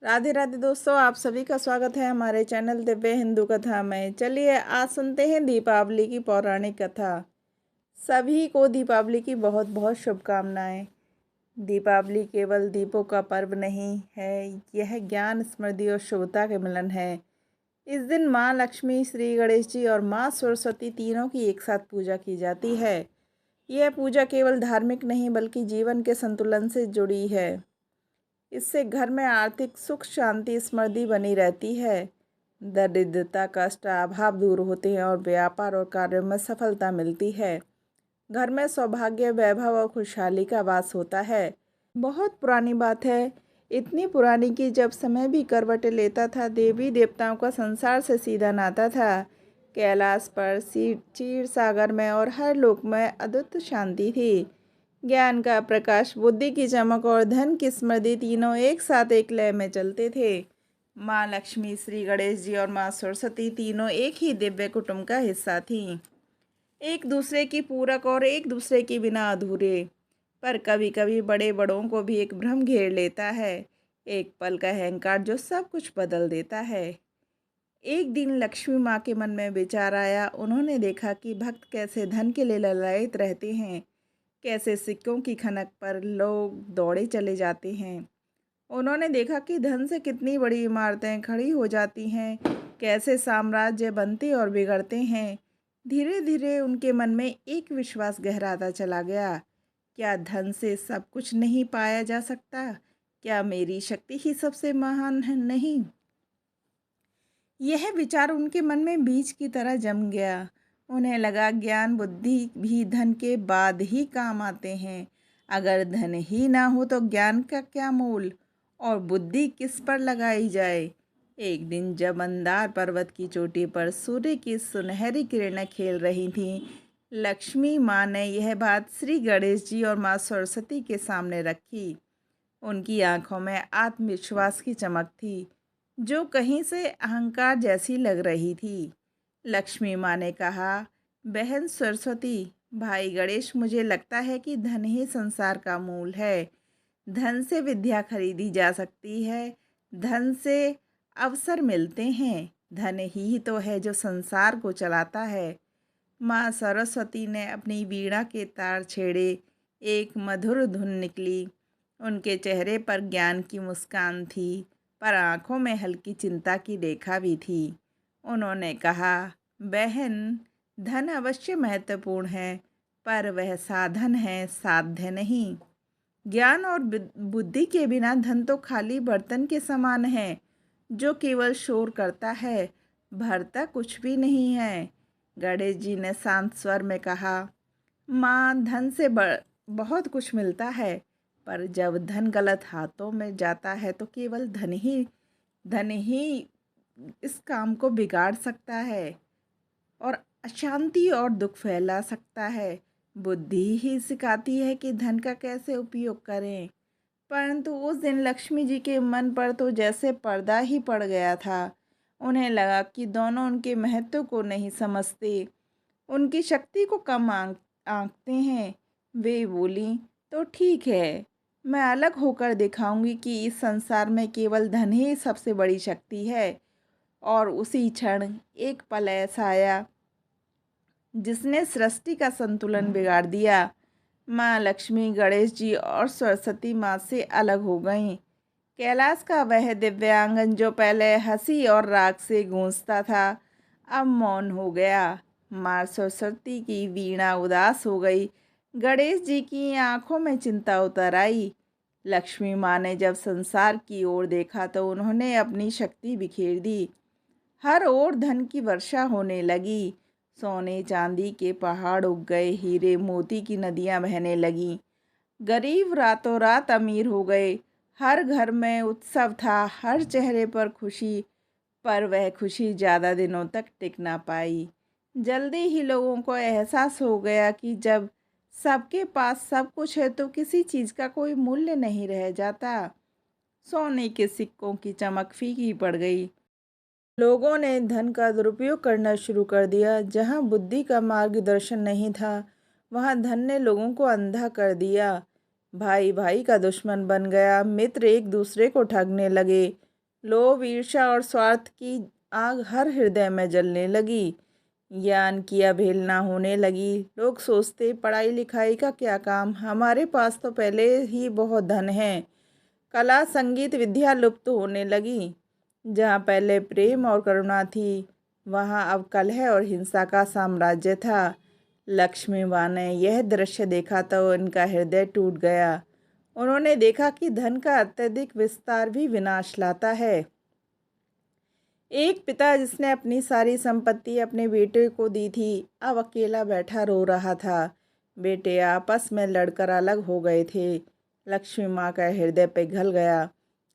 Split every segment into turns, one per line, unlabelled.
राधे राधे दोस्तों, आप सभी का स्वागत है हमारे चैनल दिव्य हिंदू कथा में। चलिए आज सुनते हैं दीपावली की पौराणिक कथा। सभी को दीपावली की बहुत बहुत शुभकामनाएं। दीपावली केवल दीपों का पर्व नहीं है, यह ज्ञान, स्मृति और शुभता के मिलन है। इस दिन माँ लक्ष्मी, श्री गणेश जी और माँ सरस्वती तीनों की एक साथ पूजा की जाती है। यह पूजा केवल धार्मिक नहीं बल्कि जीवन के संतुलन से जुड़ी है। इससे घर में आर्थिक सुख, शांति, समृद्धि बनी रहती है। दरिद्रता, कष्ट, अभाव दूर होते हैं और व्यापार और कार्यों में सफलता मिलती है। घर में सौभाग्य, वैभव और खुशहाली का वास होता है। बहुत पुरानी बात है, इतनी पुरानी कि जब समय भी करवटें लेता था, देवी देवताओं का संसार से सीधा नाता था। कैलाश पर, क्षीर सागर में और हर लोक में अद्भुत शांति थी। ज्ञान का प्रकाश, बुद्धि की चमक और धन की समृद्धि तीनों एक साथ एक लय में चलते थे। माँ लक्ष्मी, श्री गणेश जी और माँ सरस्वती तीनों एक ही दिव्य कुटुंब का हिस्सा थीं। एक दूसरे की पूरक और एक दूसरे के बिना अधूरे। पर कभी कभी बड़े बड़ों को भी एक भ्रम घेर लेता है, एक पल का अहंकार जो सब कुछ बदल देता है। एक दिन लक्ष्मी माँ के मन में विचार आया। उन्होंने देखा कि भक्त कैसे धन के लिए ललायत रहते हैं, कैसे सिक्कों की खनक पर लोग दौड़े चले जाते हैं। उन्होंने देखा कि धन से कितनी बड़ी इमारतें खड़ी हो जाती हैं, कैसे साम्राज्य बनते और बिगड़ते हैं। धीरे धीरे उनके मन में एक विश्वास गहराता चला गया। क्या धन से सब कुछ नहीं पाया जा सकता? क्या मेरी शक्ति ही सबसे महान है? नहीं। यह विचार उनके मन में बीज की तरह जम गया। उन्हें लगा ज्ञान, बुद्धि भी धन के बाद ही काम आते हैं। अगर धन ही ना हो तो ज्ञान का क्या मूल, और बुद्धि किस पर लगाई जाए। एक दिन जब मंदार पर्वत की चोटी पर सूर्य की सुनहरी किरणें खेल रही थीं, लक्ष्मी माँ ने यह बात श्री गणेश जी और माँ सरस्वती के सामने रखी। उनकी आंखों में आत्मविश्वास की चमक थी, जो कहीं से अहंकार जैसी लग रही थी। लक्ष्मी माँ ने कहा, बहन सरस्वती, भाई गणेश, मुझे लगता है कि धन ही संसार का मूल है। धन से विद्या खरीदी जा सकती है, धन से अवसर मिलते हैं, धन ही तो है जो संसार को चलाता है। माँ सरस्वती ने अपनी वीणा के तार छेड़े, एक मधुर धुन निकली। उनके चेहरे पर ज्ञान की मुस्कान थी, पर आंखों में हल्की चिंता की रेखा भी थी। उन्होंने कहा, बहन, धन अवश्य महत्वपूर्ण है, पर वह साधन है, साध्य नहीं। ज्ञान और बुद्धि के बिना धन तो खाली बर्तन के समान है, जो केवल शोर करता है, भरता कुछ भी नहीं है। गणेश जी ने शांत स्वर में कहा, माँ, धन से बहुत कुछ मिलता है, पर जब धन गलत हाथों में जाता है तो केवल धन ही इस काम को बिगाड़ सकता है और अशांति और दुख फैला सकता है। बुद्धि ही सिखाती है कि धन का कैसे उपयोग करें। परंतु उस दिन लक्ष्मी जी के मन पर तो जैसे पर्दा ही पड़ गया था। उन्हें लगा कि दोनों उनके महत्व को नहीं समझते, उनकी शक्ति को कम आंकते हैं। वे बोली, तो ठीक है, मैं अलग होकर दिखाऊंगी कि इस संसार में केवल धन ही सबसे बड़ी शक्ति है। और उसी क्षण एक पल ऐसा आया जिसने सृष्टि का संतुलन बिगाड़ दिया। माँ लक्ष्मी, गणेश जी और सरस्वती माँ से अलग हो गईं। कैलाश का वह दिव्यांगन जो पहले हंसी और राग से गूंजता था, अब मौन हो गया। माँ सरस्वती की वीणा उदास हो गई, गणेश जी की आंखों में चिंता उतर आई। लक्ष्मी माँ ने जब संसार की ओर देखा तो उन्होंने अपनी शक्ति बिखेर दी। हर ओर धन की वर्षा होने लगी। सोने चांदी के पहाड़ उग गए, हीरे मोती की नदियां बहने लगीं। गरीब रातों रात अमीर हो गए। हर घर में उत्सव था, हर चेहरे पर खुशी, पर वह खुशी ज़्यादा दिनों तक टिक ना पाई। जल्दी ही लोगों को एहसास हो गया कि जब सबके पास सब कुछ है तो किसी चीज़ का कोई मूल्य नहीं रह जाता। सोने के सिक्कों की चमक फीकी पड़ गई। लोगों ने धन का दुरुपयोग करना शुरू कर दिया। जहाँ बुद्धि का मार्गदर्शन नहीं था, वहाँ धन ने लोगों को अंधा कर दिया। भाई भाई का दुश्मन बन गया, मित्र एक दूसरे को ठगने लगे, लोभ, ईर्ष्या और स्वार्थ की आग हर हृदय में जलने लगी। ज्ञान की अवहेलना होने लगी। लोग सोचते पढ़ाई लिखाई का क्या काम, हमारे पास तो पहले ही बहुत धन है। कला, संगीत, विद्या लुप्त होने लगी। जहाँ पहले प्रेम और करुणा थी, वहाँ अब कलह और हिंसा का साम्राज्य था। लक्ष्मी माँ ने यह दृश्य देखा तो इनका हृदय टूट गया। उन्होंने देखा कि धन का अत्यधिक विस्तार भी विनाश लाता है। एक पिता जिसने अपनी सारी संपत्ति अपने बेटे को दी थी, अब अकेला बैठा रो रहा था। बेटे आपस में लड़कर अलग हो गए थे। लक्ष्मी माँ का हृदय पिघल गया।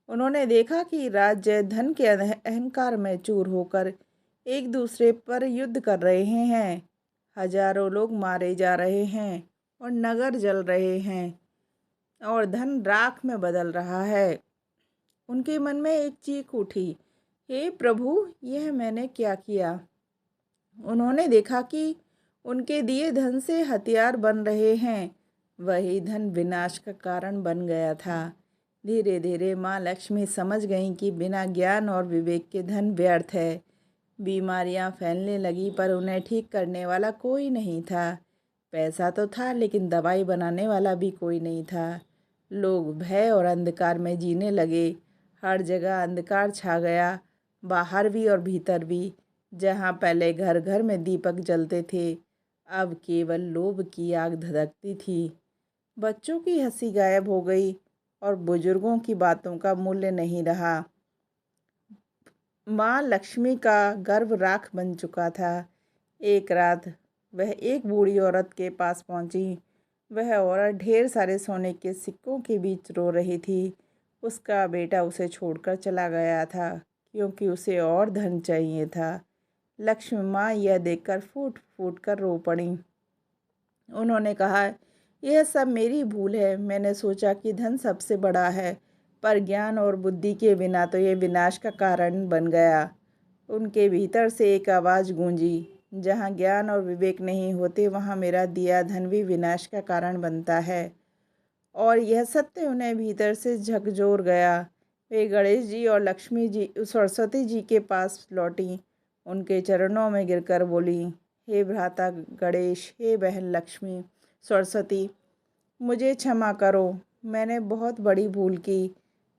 उन्होंने देखा कि राज्य धन के अहंकार में चूर होकर एक दूसरे पर युद्ध कर रहे हैं। हजारों लोग मारे जा रहे हैं और नगर जल रहे हैं और धन राख में बदल रहा है। उनके मन में एक चीख उठी, हे प्रभु, यह मैंने क्या किया। उन्होंने देखा कि उनके दिए धन से हथियार बन रहे हैं। वही धन विनाश का कारण बन गया था। धीरे धीरे माँ लक्ष्मी समझ गईं कि बिना ज्ञान और विवेक के धन व्यर्थ है। बीमारियाँ फैलने लगी पर उन्हें ठीक करने वाला कोई नहीं था। पैसा तो था लेकिन दवाई बनाने वाला भी कोई नहीं था। लोग भय और अंधकार में जीने लगे। हर जगह अंधकार छा गया, बाहर भी और भीतर भी। जहाँ पहले घर घर में दीपक जलते थे, अब केवल लोभ की आग धधकती थी। बच्चों की हंसी गायब हो गई और बुजुर्गों की बातों का मूल्य नहीं रहा। माँ लक्ष्मी का गर्भ राख बन चुका था। एक रात वह एक बूढ़ी औरत के पास पहुंची। वह औरत ढेर सारे सोने के सिक्कों के बीच रो रही थी। उसका बेटा उसे छोड़कर चला गया था क्योंकि उसे और धन चाहिए था। लक्ष्मी माँ यह देखकर फूट फूट कर रो पड़ी। उन्होंने कहा, यह सब मेरी भूल है। मैंने सोचा कि धन सबसे बड़ा है, पर ज्ञान और बुद्धि के बिना तो ये विनाश का कारण बन गया। उनके भीतर से एक आवाज़ गूंजी, जहाँ ज्ञान और विवेक नहीं होते वहाँ मेरा दिया धन भी विनाश का कारण बनता है। और यह सत्य उन्हें भीतर से झकझोर गया। वे गणेश जी और लक्ष्मी जी, सरस्वती जी के पास लौटी। उनके चरणों में गिरकर बोली, हे भ्राता गणेश, हे बहन लक्ष्मी, सरस्वती, मुझे क्षमा करो। मैंने बहुत बड़ी भूल की।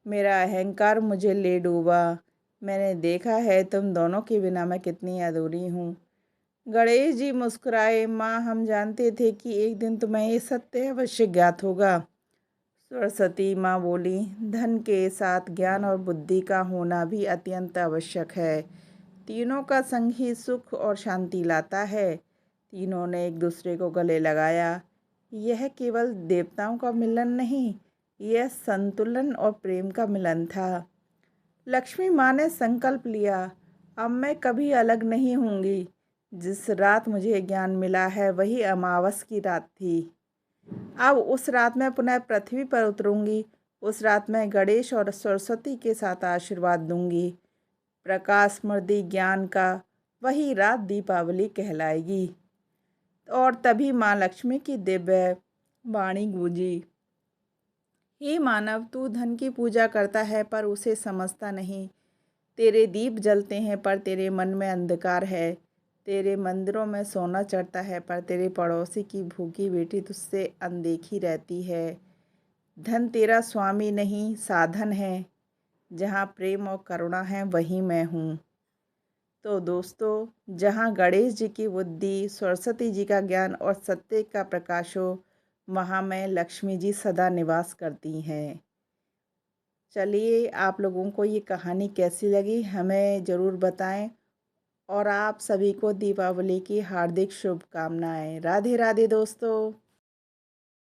मेरा अहंकार मुझे ले डूबा। मैंने देखा है तुम दोनों के बिना मैं कितनी अधूरी हूँ। गणेश जी मुस्कुराए, माँ, हम जानते थे कि एक दिन तुम्हें ये सत्य अवश्य ज्ञात होगा। सरस्वती माँ बोली, धन के साथ ज्ञान और बुद्धि का होना भी अत्यंत आवश्यक है। तीनों का संग ही सुख और शांति लाता है। तीनों ने एक दूसरे को गले लगाया। यह केवल देवताओं का मिलन नहीं, यह संतुलन और प्रेम का मिलन था। लक्ष्मी माँ ने संकल्प लिया, अब मैं कभी अलग नहीं होंगी। जिस रात मुझे ज्ञान मिला है वही अमावस की रात थी। अब उस रात मैं पुनः पृथ्वी पर उतरूंगी। उस रात मैं गणेश और सरस्वती के साथ आशीर्वाद दूंगी। प्रकाश, स्मृति, ज्ञान का वही रात दीपावली कहलाएगी। और तभी माँ लक्ष्मी की दिव्य वाणी गूंजी, हे मानव, तू धन की पूजा करता है पर उसे समझता नहीं। तेरे दीप जलते हैं पर तेरे मन में अंधकार है। तेरे मंदिरों में सोना चढ़ता है पर तेरे पड़ोसी की भूखी बेटी तुझसे अनदेखी रहती है। धन तेरा स्वामी नहीं, साधन है। जहाँ प्रेम और करुणा है वहीं मैं हूँ। तो दोस्तों, जहाँ गणेश जी की बुद्धि, सरस्वती जी का ज्ञान और सत्य का प्रकाश हो, वहाँ में लक्ष्मी जी सदा निवास करती हैं। चलिए, आप लोगों को ये कहानी कैसी लगी हमें ज़रूर बताएं। और आप सभी को दीपावली की हार्दिक शुभकामनाएं। राधे राधे दोस्तों।